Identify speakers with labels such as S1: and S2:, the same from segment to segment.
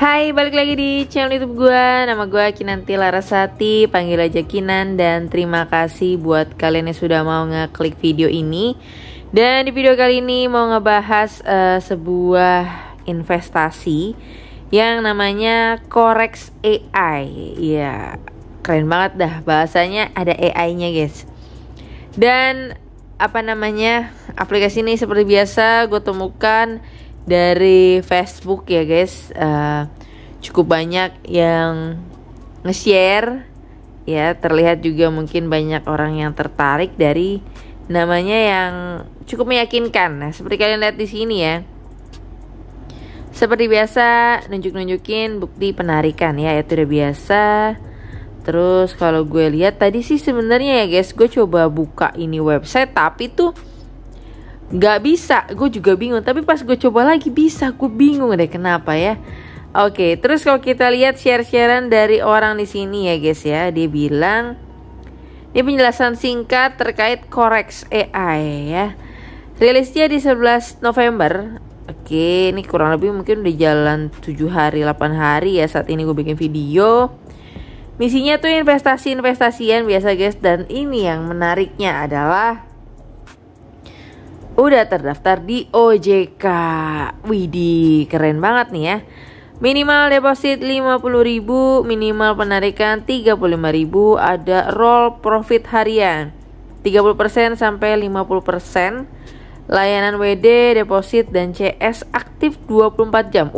S1: Hai, balik lagi di channel YouTube gue. Nama gue Kinanti Larasati, panggil aja Kinan. Dan terima kasih buat kalian yang sudah mau ngeklik video ini. Dan di video kali ini mau ngebahas sebuah investasi yang namanya Corex AI. Ya, keren banget dah, bahasanya ada AI-nya guys. Dan aplikasi ini seperti biasa gue temukan dari Facebook ya guys. Cukup banyak yang nge-share ya, terlihat juga mungkin banyak orang yang tertarik dari namanya yang cukup meyakinkan. Nah, seperti kalian lihat di sini ya, seperti biasa nunjukin bukti penarikan ya, itu udah biasa. Terus kalau gue lihat tadi sih sebenarnya ya guys, gue coba buka ini website tapi tuh nggak bisa, gue juga bingung. Tapi pas gue coba lagi bisa, gue bingung deh kenapa ya. Oke, terus kalau kita lihat share-sharean dari orang di sini ya guys ya, dia bilang ini penjelasan singkat terkait Corex AI ya. Rilisnya di 11 November. Oke, ini kurang lebih mungkin udah jalan 7 hari 8 hari ya saat ini gue bikin video. Misinya tuh investasian biasa guys, dan ini yang menariknya adalah udah terdaftar di OJK. Widih, keren banget nih ya. Minimal deposit 50.000, minimal penarikan 35.000, ada roll profit harian 30% sampai 50%. Layanan WD, deposit dan CS aktif 24 jam.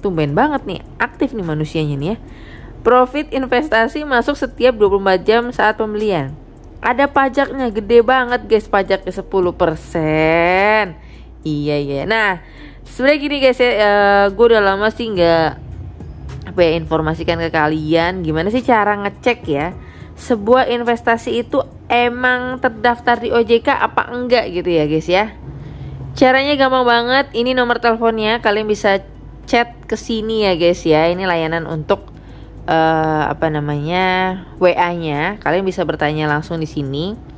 S1: Tumben banget nih, aktif nih manusianya nih ya. Profit investasi masuk setiap 24 jam saat pembelian. Ada pajaknya, gede banget guys, pajaknya 10%. Iya. Nah, sebenarnya gini guys ya, gue udah lama sih nggak informasikan ke kalian gimana sih cara ngecek ya sebuah investasi itu emang terdaftar di OJK apa enggak gitu ya guys ya. Caranya gampang banget, ini nomor teleponnya, kalian bisa chat ke sini ya guys ya. Ini layanan untuk WA-nya, kalian bisa bertanya langsung di sini.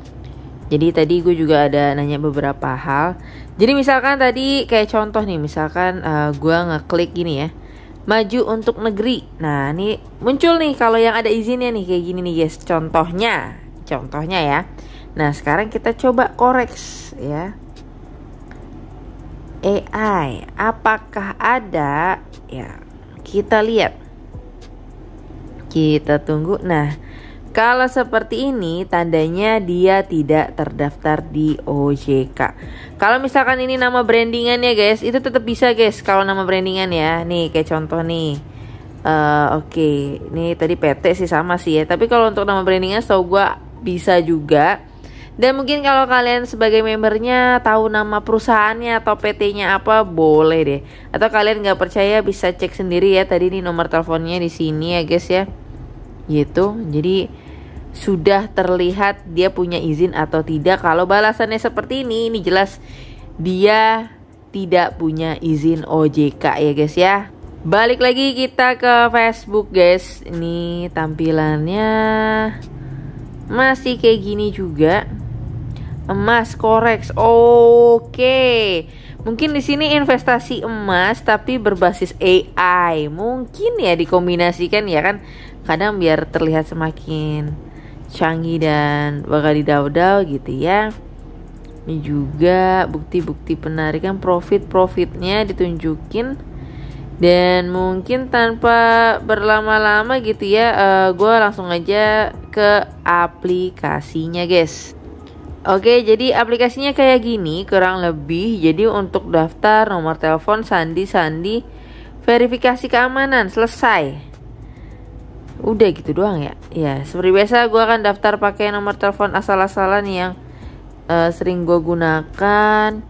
S1: Jadi tadi gue juga ada nanya beberapa hal. Jadi misalkan tadi kayak contoh nih, misalkan gue ngeklik gini ya, maju untuk negeri. Nah ini muncul nih kalau yang ada izinnya nih kayak gini nih guys. Contohnya ya. Nah sekarang kita coba Corex ya, AI, apakah ada ya? Kita lihat. Kita tunggu. Nah, kalau seperti ini tandanya dia tidak terdaftar di OJK. Kalau misalkan ini nama brandingan ya guys, itu tetap bisa guys kalau nama brandingan ya. Nih kayak contoh nih. Oke, ini tadi PT sih sama sih ya. Tapi kalau untuk nama brandingan setahu gue bisa juga. Dan mungkin kalau kalian sebagai membernya tahu nama perusahaannya atau PT-nya apa, boleh deh. Atau kalian nggak percaya bisa cek sendiri ya. Tadi nih nomor teleponnya di sini ya guys ya. Gitu. Jadi sudah terlihat dia punya izin atau tidak. Kalau balasannya seperti ini jelas dia tidak punya izin OJK ya guys ya. Balik lagi kita ke Facebook guys. Ini tampilannya masih kayak gini juga. Emas Corex. Oke. Mungkin di sini investasi emas tapi berbasis AI. Mungkin ya dikombinasikan ya kan. Kadang biar terlihat semakin canggih dan bakal didau-dau gitu ya. Ini juga bukti-bukti penarikan, profitnya ditunjukin. Dan mungkin tanpa berlama-lama gitu ya, gue langsung aja ke aplikasinya guys. Oke, jadi aplikasinya kayak gini kurang lebih. Jadi untuk daftar, nomor telepon, sandi, verifikasi keamanan, selesai. Udah gitu doang ya. Ya, seperti biasa gue akan daftar pakai nomor telepon asal-asalan yang sering gue gunakan.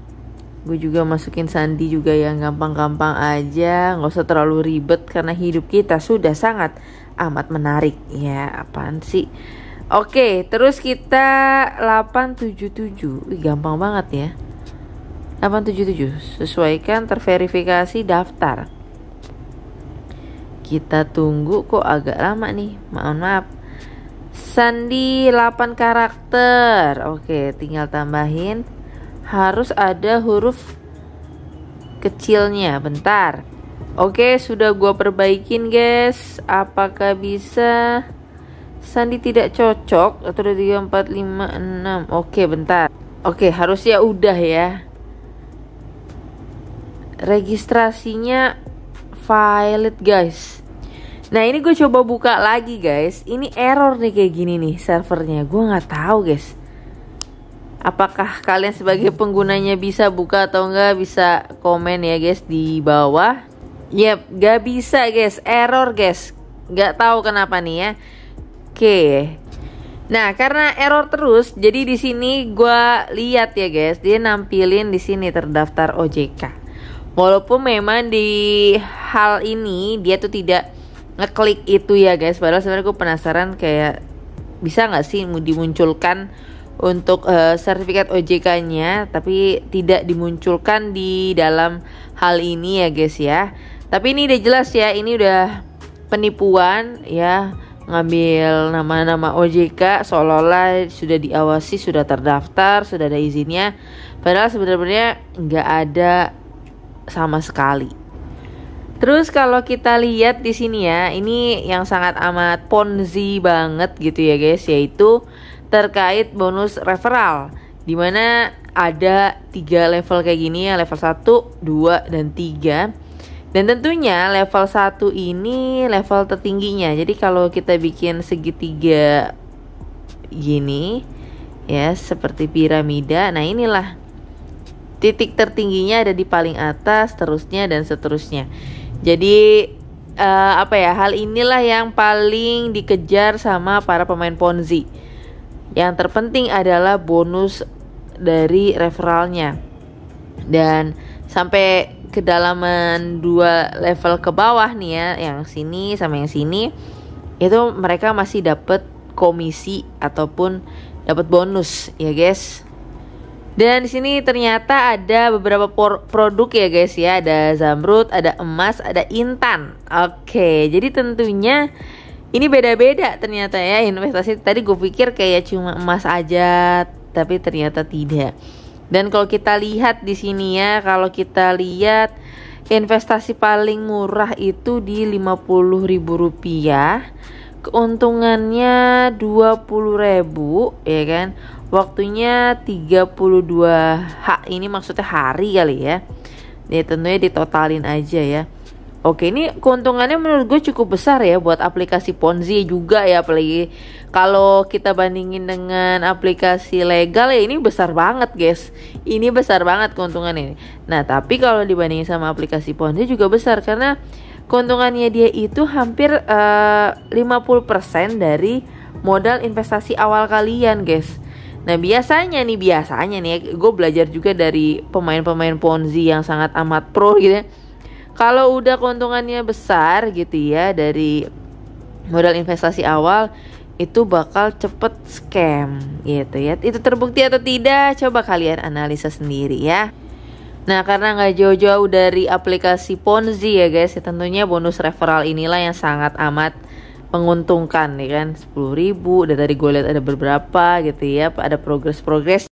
S1: Gue juga masukin sandi juga yang gampang-gampang aja, nggak usah terlalu ribet karena hidup kita sudah sangat amat menarik. Ya, apaan sih? Oke, terus kita 877. Gampang banget ya. 877. Sesuaikan, terverifikasi, daftar. Kita tunggu, kok agak lama nih. Maaf. Sandi 8 karakter. Oke, tinggal tambahin. Harus ada huruf kecilnya. Bentar. Oke, sudah gua perbaikin guys. Apakah bisa? Sandi tidak cocok. Atau 3, 4, 5, 6. Oke, bentar. Oke, harusnya udah ya. Registrasinya valid guys. Nah ini gue coba buka lagi guys. Ini error nih kayak gini nih servernya. Gue nggak tahu guys. Apakah kalian sebagai penggunanya bisa buka atau enggak? Bisa komen ya guys di bawah. Yep, gak bisa guys, error guys. Gak tahu kenapa nih ya. Oke. Nah, karena error terus, jadi di sini gua lihat ya guys, dia nampilin di sini terdaftar OJK. Walaupun memang di hal ini dia tuh tidak ngeklik itu ya guys. Padahal sebenarnya gue penasaran kayak bisa nggak sih dimunculkan untuk sertifikat OJK-nya, tapi tidak dimunculkan di dalam hal ini ya guys ya. Tapi ini udah jelas ya, ini udah penipuan ya, ngambil nama-nama OJK seolah-olah sudah diawasi, sudah terdaftar, sudah ada izinnya. Padahal sebenarnya nggak ada sama sekali. Terus kalau kita lihat di sini ya, ini yang sangat amat ponzi banget gitu ya guys, yaitu terkait bonus referral, dimana ada 3 level kayak gini ya, level 1, 2, dan 3. Dan tentunya level 1 ini level tertingginya. Jadi kalau kita bikin segitiga gini ya, seperti piramida, nah inilah titik tertingginya ada di paling atas, terusnya dan seterusnya. Jadi hal inilah yang paling dikejar sama para pemain Ponzi. Yang terpenting adalah bonus dari referralnya. Dan sampai kedalaman 2 level ke bawah nih ya, yang sini sama yang sini, itu mereka masih dapat komisi ataupun dapat bonus ya guys. Dan di sini ternyata ada beberapa produk ya guys ya, ada zamrud, ada emas, ada intan. Oke, jadi tentunya ini beda-beda ternyata ya investasi. Tadi gue pikir kayak cuma emas aja, tapi ternyata tidak. Dan kalau kita lihat di sini ya, kalau kita lihat investasi paling murah itu di Rp50.000, keuntungannya 20.000 ya kan. Waktunya 32 ini maksudnya hari kali ya. Ya tentunya ditotalin aja ya. Oke, ini keuntungannya menurut gue cukup besar ya buat aplikasi Ponzi juga ya, apalagi kalau kita bandingin dengan aplikasi legal ya, ini besar banget guys. Ini besar banget keuntungan ini. Nah, tapi kalau dibandingin sama aplikasi Ponzi juga besar karena keuntungannya dia itu hampir 50% dari modal investasi awal kalian guys. Nah biasanya nih gue belajar juga dari pemain-pemain Ponzi yang sangat amat pro gitu ya. Kalau udah keuntungannya besar gitu ya dari modal investasi awal, itu bakal cepet scam gitu ya. Itu terbukti atau tidak? Coba kalian analisa sendiri ya. Nah karena nggak jauh-jauh dari aplikasi Ponzi ya guys, ya tentunya bonus referral inilah yang sangat amat menguntungkan ya kan. 10.000, dan tadi gue lihat ada beberapa gitu ya, ada progres